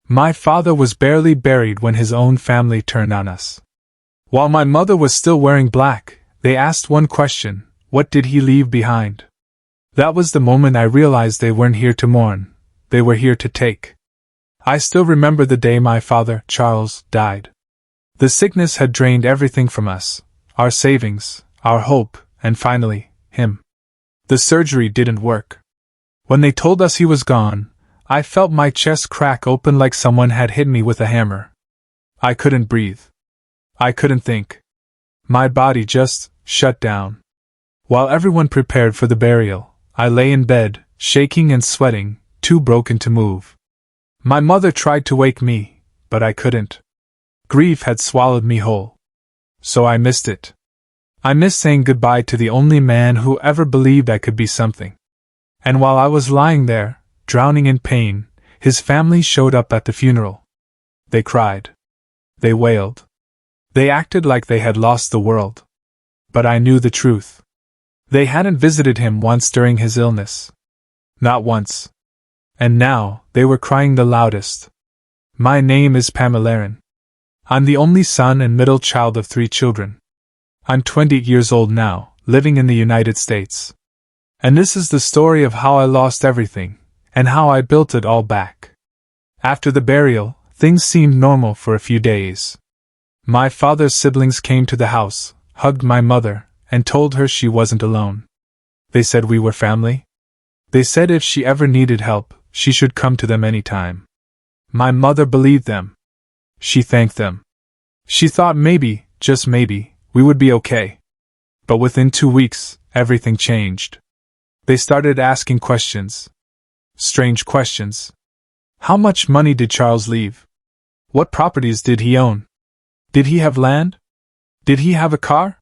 My father was barely buried when his own family turned on us. While my mother was still wearing black, they asked one question: what did he leave behind? That was the moment I realized they weren't here to mourn, they were here to take. I still remember the day my father, Charles, died. The sickness had drained everything from us, our savings, our hope, and finally, him. The surgery didn't work. When they told us he was gone, I felt my chest crack open like someone had hit me with a hammer. I couldn't breathe. I couldn't think. My body just shut down. While everyone prepared for the burial, I lay in bed, shaking and sweating, too broken to move. My mother tried to wake me, but I couldn't. Grief had swallowed me whole. So I missed it. I missed saying goodbye to the only man who ever believed I could be something. And while I was lying there, drowning in pain, his family showed up at the funeral. They cried. They wailed. They acted like they had lost the world. But I knew the truth. They hadn't visited him once during his illness. Not once. And now, they were crying the loudest. My name is Pamelaran. I'm the only son and middle child of 3 children. I'm 20 years old now, living in the United States. And this is the story of how I lost everything, and how I built it all back. After the burial, things seemed normal for a few days. My father's siblings came to the house, hugged my mother, and told her she wasn't alone. They said we were family. They said if she ever needed help, she should come to them anytime. My mother believed them. She thanked them. She thought maybe, just maybe, we would be okay. But within 2 weeks, everything changed. They started asking questions. Strange questions. How much money did Charles leave? What properties did he own? Did he have land? Did he have a car?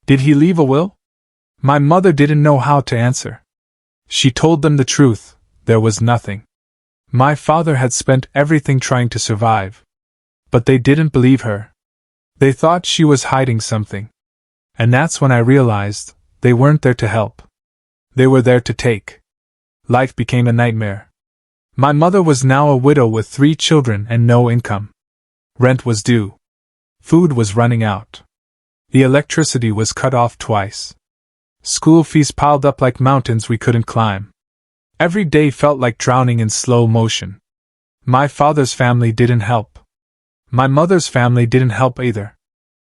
Did he leave a will? My mother didn't know how to answer. She told them the truth: there was nothing. My father had spent everything trying to survive. But they didn't believe her. They thought she was hiding something. And that's when I realized they weren't there to help. They were there to take. Life became a nightmare. My mother was now a widow with 3 children and no income. Rent was due. Food was running out. The electricity was cut off twice. School fees piled up like mountains we couldn't climb. Every day felt like drowning in slow motion. My father's family didn't help. My mother's family didn't help either.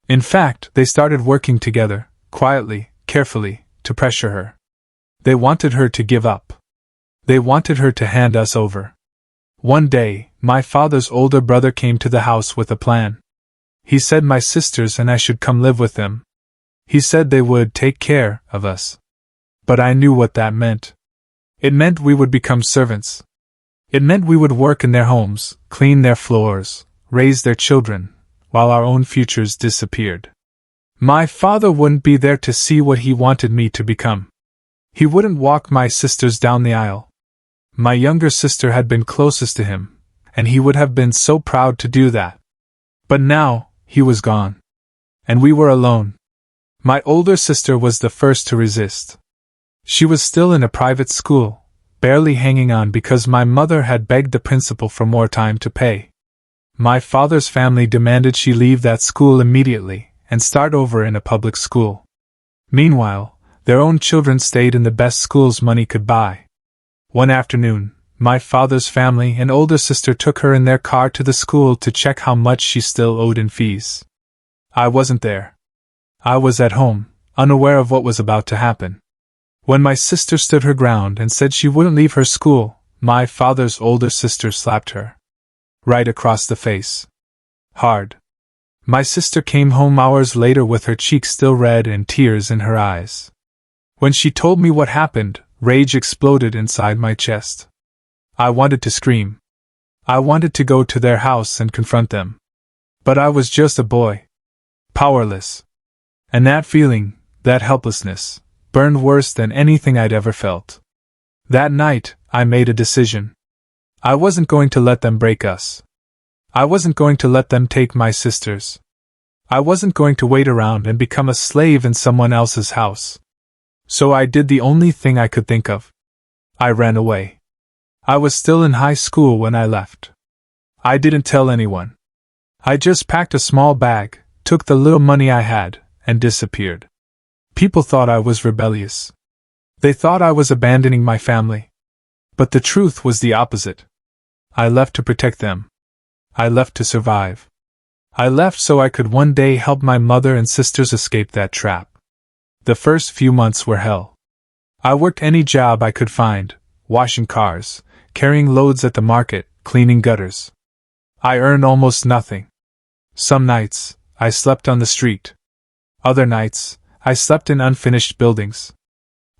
In fact, they started working together, quietly, carefully, to pressure her. They wanted her to give up. They wanted her to hand us over. One day, my father's older brother came to the house with a plan. He said my sisters and I should come live with them. He said they would take care of us. But I knew what that meant. It meant we would become servants. It meant we would work in their homes, clean their floors, raise their children, while our own futures disappeared. My father wouldn't be there to see what he wanted me to become. He wouldn't walk my sisters down the aisle. My younger sister had been closest to him, and he would have been so proud to do that. But now, he was gone. And we were alone. My older sister was the first to resist. She was still in a private school, barely hanging on because my mother had begged the principal for more time to pay. My father's family demanded she leave that school immediately and start over in a public school. Meanwhile, their own children stayed in the best schools money could buy. One afternoon, my father's family and older sister took her in their car to the school to check how much she still owed in fees. I wasn't there. I was at home, unaware of what was about to happen. When my sister stood her ground and said she wouldn't leave her school, my father's older sister slapped her. Right across the face. Hard. My sister came home hours later with her cheeks still red and tears in her eyes. When she told me what happened, rage exploded inside my chest. I wanted to scream. I wanted to go to their house and confront them. But I was just a boy. Powerless. And that feeling, that helplessness, burned worse than anything I'd ever felt. That night, I made a decision. I wasn't going to let them break us. I wasn't going to let them take my sisters. I wasn't going to wait around and become a slave in someone else's house. So I did the only thing I could think of. I ran away. I was still in high school when I left. I didn't tell anyone. I just packed a small bag, took the little money I had, and disappeared. People thought I was rebellious. They thought I was abandoning my family. But the truth was the opposite. I left to protect them. I left to survive. I left so I could one day help my mother and sisters escape that trap. The first few months were hell. I worked any job I could find, washing cars, carrying loads at the market, cleaning gutters. I earned almost nothing. Some nights, I slept on the street. Other nights, I slept in unfinished buildings.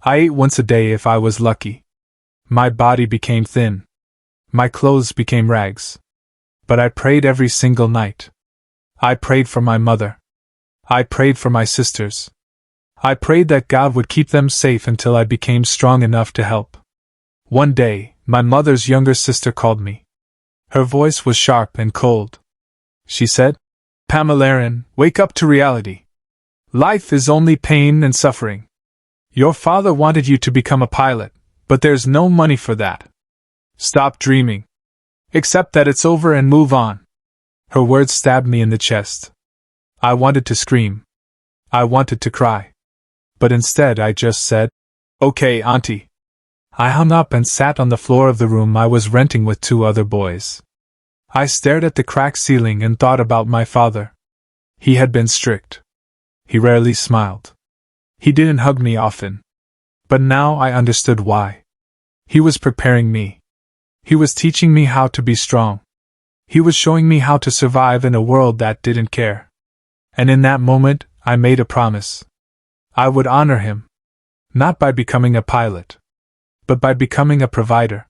I ate once a day if I was lucky. My body became thin. My clothes became rags. But I prayed every single night. I prayed for my mother. I prayed for my sisters. I prayed that God would keep them safe until I became strong enough to help. One day, my mother's younger sister called me. Her voice was sharp and cold. She said, "Pamelaran, wake up to reality. Life is only pain and suffering. Your father wanted you to become a pilot, but there's no money for that. Stop dreaming. Accept that it's over and move on." Her words stabbed me in the chest. I wanted to scream. I wanted to cry. But instead I just said, "Okay, Auntie." I hung up and sat on the floor of the room I was renting with 2 other boys. I stared at the cracked ceiling and thought about my father. He had been strict. He rarely smiled. He didn't hug me often. But now I understood why. He was preparing me. He was teaching me how to be strong. He was showing me how to survive in a world that didn't care. And in that moment, I made a promise. I would honor him. Not by becoming a pilot, but by becoming a provider.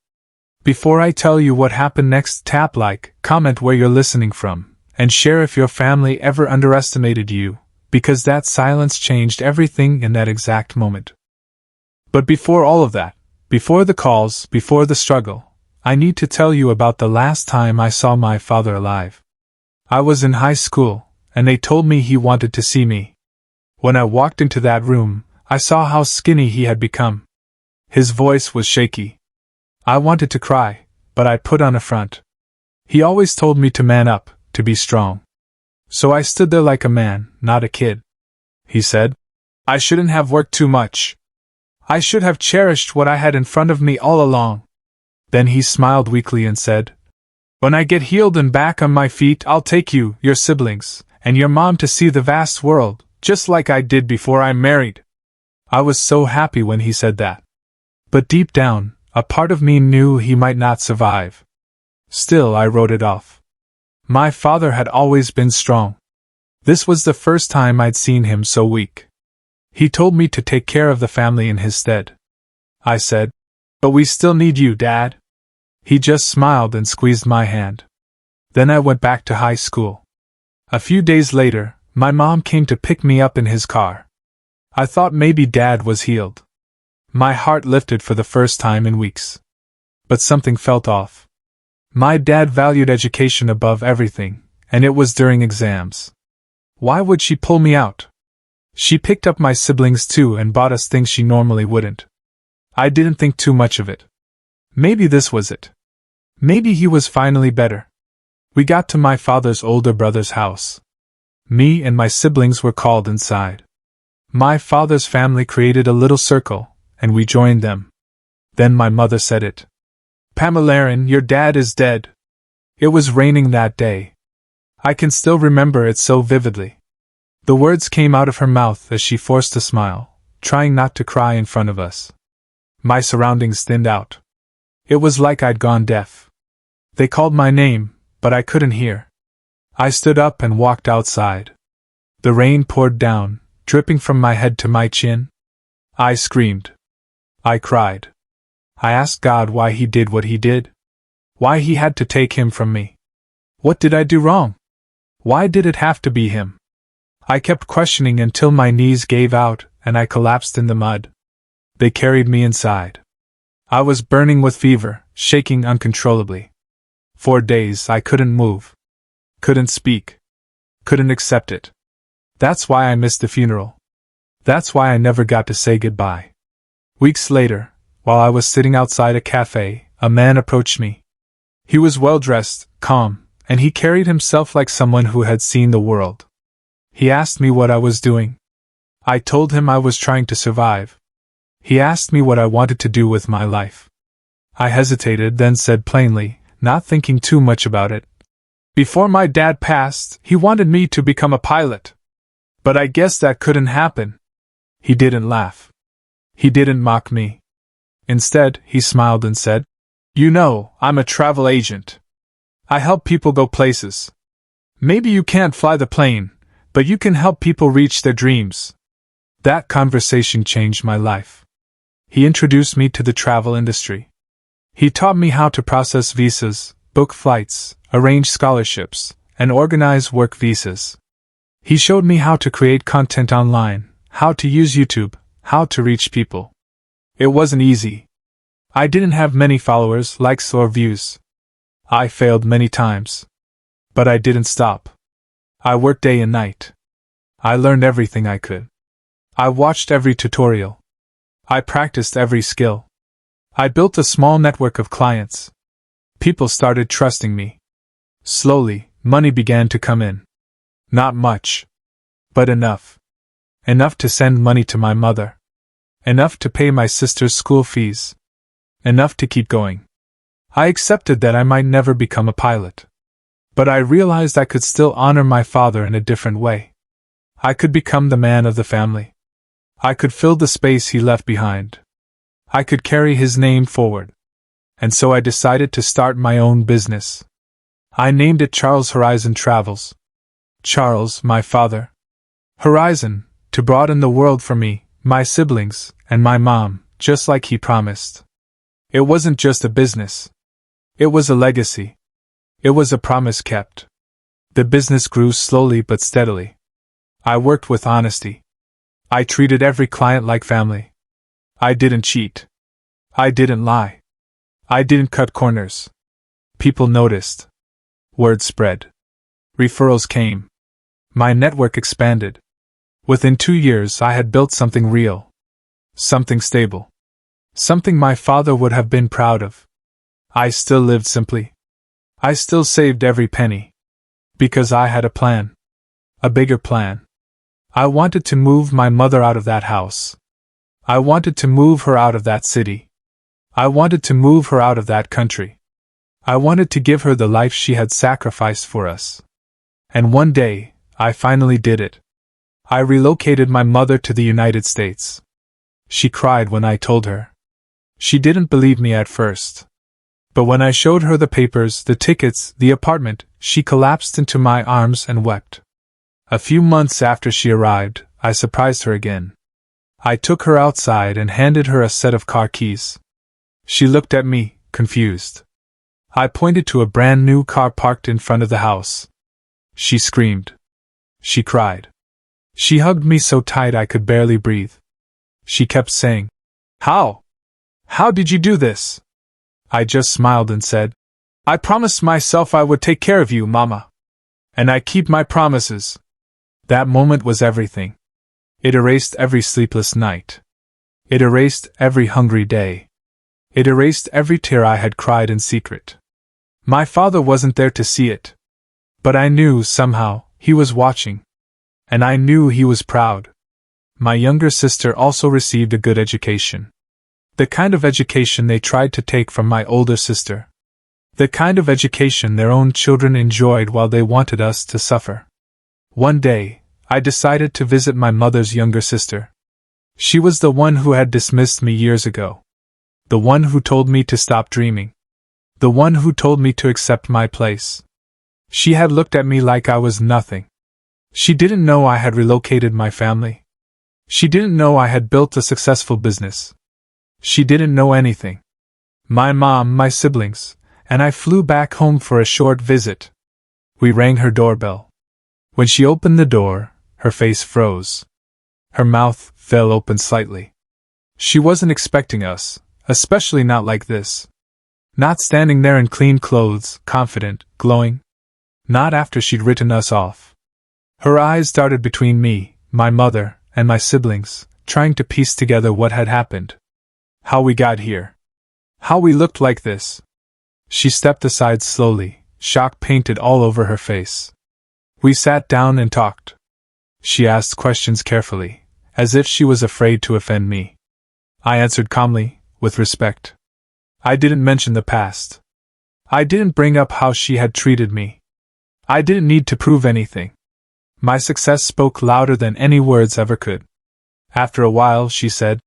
Before I tell you what happened next, tap like, comment where you're listening from, and share if your family ever underestimated you, because that silence changed everything in that exact moment. But before all of that, before the calls, before the struggle, I need to tell you about the last time I saw my father alive. I was in high school, and they told me he wanted to see me. When I walked into that room, I saw how skinny he had become. His voice was shaky. I wanted to cry, but I put on a front. He always told me to man up, to be strong. So I stood there like a man, not a kid. He said, "I shouldn't have worked too much. I should have cherished what I had in front of me all along." Then he smiled weakly and said, "When I get healed and back on my feet, I'll take you, your siblings, and your mom to see the vast world, just like I did before I married." I was so happy when he said that. But deep down, a part of me knew he might not survive. Still, I wrote it off. My father had always been strong. This was the first time I'd seen him so weak. He told me to take care of the family in his stead. I said, "But we still need you, Dad." He just smiled and squeezed my hand. Then I went back to high school. A few days later, my mom came to pick me up in his car. I thought maybe Dad was healed. My heart lifted for the first time in weeks. But something felt off. My dad valued education above everything, and it was during exams. Why would she pull me out? She picked up my siblings too and bought us things she normally wouldn't. I didn't think too much of it. Maybe this was it. Maybe he was finally better. We got to my father's older brother's house. Me and my siblings were called inside. My father's family created a little circle, and we joined them. Then my mother said it. "Pamelaran, your dad is dead." It was raining that day. I can still remember it so vividly. The words came out of her mouth as she forced a smile, trying not to cry in front of us. My surroundings thinned out. It was like I'd gone deaf. They called my name, but I couldn't hear. I stood up and walked outside. The rain poured down, dripping from my head to my chin. I screamed. I cried. I asked God why he did what he did. Why he had to take him from me. What did I do wrong? Why did it have to be him? I kept questioning until my knees gave out and I collapsed in the mud. They carried me inside. I was burning with fever, shaking uncontrollably. For days I couldn't move. Couldn't speak. Couldn't accept it. That's why I missed the funeral. That's why I never got to say goodbye. Weeks later, while I was sitting outside a cafe, a man approached me. He was well-dressed, calm, and he carried himself like someone who had seen the world. He asked me what I was doing. I told him I was trying to survive. He asked me what I wanted to do with my life. I hesitated, then said plainly, not thinking too much about it. Before my dad passed, he wanted me to become a pilot. But I guess that couldn't happen. He didn't laugh. He didn't mock me. Instead, he smiled and said, "You know, I'm a travel agent. I help people go places. Maybe you can't fly the plane, but you can help people reach their dreams." That conversation changed my life. He introduced me to the travel industry. He taught me how to process visas, book flights, arrange scholarships, and organize work visas. He showed me how to create content online, how to use YouTube, how to reach people. It wasn't easy. I didn't have many followers, likes, or views. I failed many times. But I didn't stop. I worked day and night. I learned everything I could. I watched every tutorial. I practiced every skill. I built a small network of clients. People started trusting me. Slowly, money began to come in. Not much. But enough. Enough to send money to my mother. Enough to pay my sister's school fees. Enough to keep going. I accepted that I might never become a pilot. But I realized I could still honor my father in a different way. I could become the man of the family. I could fill the space he left behind. I could carry his name forward. And so I decided to start my own business. I named it Charles Horizon Travels. Charles, my father. Horizon, to broaden the world for me, my siblings, and my mom, just like he promised. It wasn't just a business. It was a legacy. It was a promise kept. The business grew slowly but steadily. I worked with honesty. I treated every client like family. I didn't cheat. I didn't lie. I didn't cut corners. People noticed. Word spread. Referrals came. My network expanded. Within 2 years, I had built something real. Something stable. Something my father would have been proud of. I still lived simply. I still saved every penny. Because I had a plan. A bigger plan. I wanted to move my mother out of that house. I wanted to move her out of that city. I wanted to move her out of that country. I wanted to give her the life she had sacrificed for us. And one day, I finally did it. I relocated my mother to the United States. She cried when I told her. She didn't believe me at first. But when I showed her the papers, the tickets, the apartment, she collapsed into my arms and wept. A few months after she arrived, I surprised her again. I took her outside and handed her a set of car keys. She looked at me, confused. I pointed to a brand new car parked in front of the house. She screamed. She cried. She hugged me so tight I could barely breathe. She kept saying, "How? How did you do this?" I just smiled and said, "I promised myself I would take care of you, Mama. And I keep my promises." That moment was everything. It erased every sleepless night. It erased every hungry day. It erased every tear I had cried in secret. My father wasn't there to see it. But I knew, somehow, he was watching. And I knew he was proud. My younger sister also received a good education. The kind of education they tried to take from my older sister. The kind of education their own children enjoyed while they wanted us to suffer. One day, I decided to visit my mother's younger sister. She was the one who had dismissed me years ago. The one who told me to stop dreaming. The one who told me to accept my place. She had looked at me like I was nothing. She didn't know I had relocated my family. She didn't know I had built a successful business. She didn't know anything. My mom, my siblings, and I flew back home for a short visit. We rang her doorbell. When she opened the door, her face froze. Her mouth fell open slightly. She wasn't expecting us, especially not like this. Not standing there in clean clothes, confident, glowing. Not after she'd written us off. Her eyes darted between me, my mother, and my siblings, trying to piece together what had happened. How we got here. How we looked like this. She stepped aside slowly, shock painted all over her face. We sat down and talked. She asked questions carefully, as if she was afraid to offend me. I answered calmly, with respect. I didn't mention the past. I didn't bring up how she had treated me. I didn't need to prove anything. My success spoke louder than any words ever could. After a while, she said,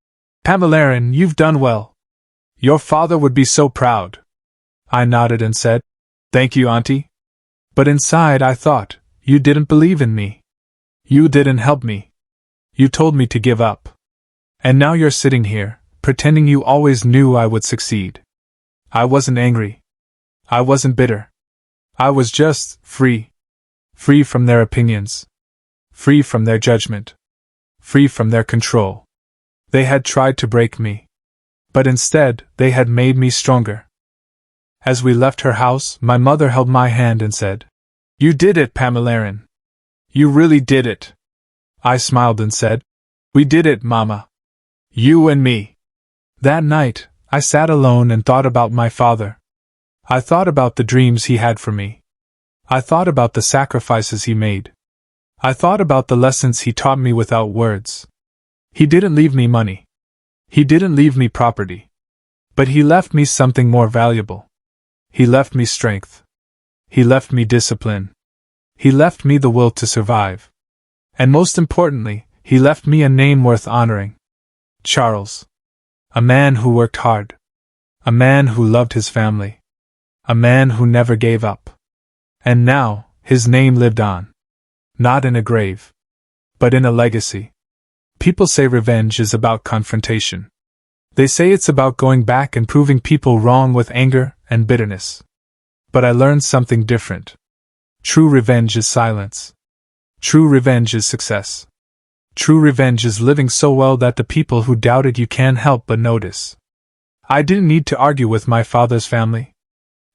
"Pamelarin, you've done well. Your father would be so proud." I nodded and said, "Thank you, Auntie." But inside I thought, you didn't believe in me. You didn't help me. You told me to give up. And now you're sitting here, pretending you always knew I would succeed. I wasn't angry. I wasn't bitter. I was just free. Free from their opinions. Free from their judgment. Free from their control. They had tried to break me. But instead, they had made me stronger. As we left her house, my mother held my hand and said, "You did it, Pamelarin. You really did it." I smiled and said, "We did it, Mama. You and me." That night, I sat alone and thought about my father. I thought about the dreams he had for me. I thought about the sacrifices he made. I thought about the lessons he taught me without words. He didn't leave me money. He didn't leave me property. But he left me something more valuable. He left me strength. He left me discipline. He left me the will to survive. And most importantly, he left me a name worth honoring. Charles. A man who worked hard. A man who loved his family. A man who never gave up. And now, his name lived on. Not in a grave, but in a legacy. People say revenge is about confrontation. They say it's about going back and proving people wrong with anger and bitterness. But I learned something different. True revenge is silence. True revenge is success. True revenge is living so well that the people who doubted you can't help but notice. I didn't need to argue with my father's family.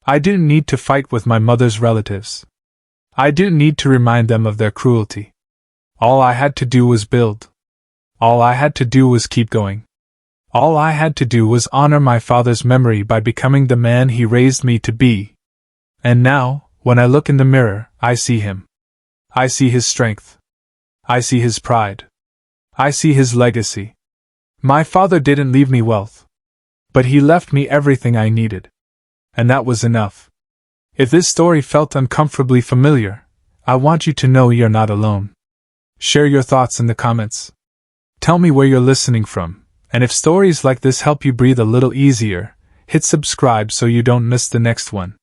I didn't need to fight with my mother's relatives. I didn't need to remind them of their cruelty. All I had to do was build. All I had to do was keep going. All I had to do was honor my father's memory by becoming the man he raised me to be. And now, when I look in the mirror, I see him. I see his strength. I see his pride. I see his legacy. My father didn't leave me wealth. But he left me everything I needed. And that was enough. If this story felt uncomfortably familiar, I want you to know you're not alone. Share your thoughts in the comments. Tell me where you're listening from, and if stories like this help you breathe a little easier, hit subscribe so you don't miss the next one.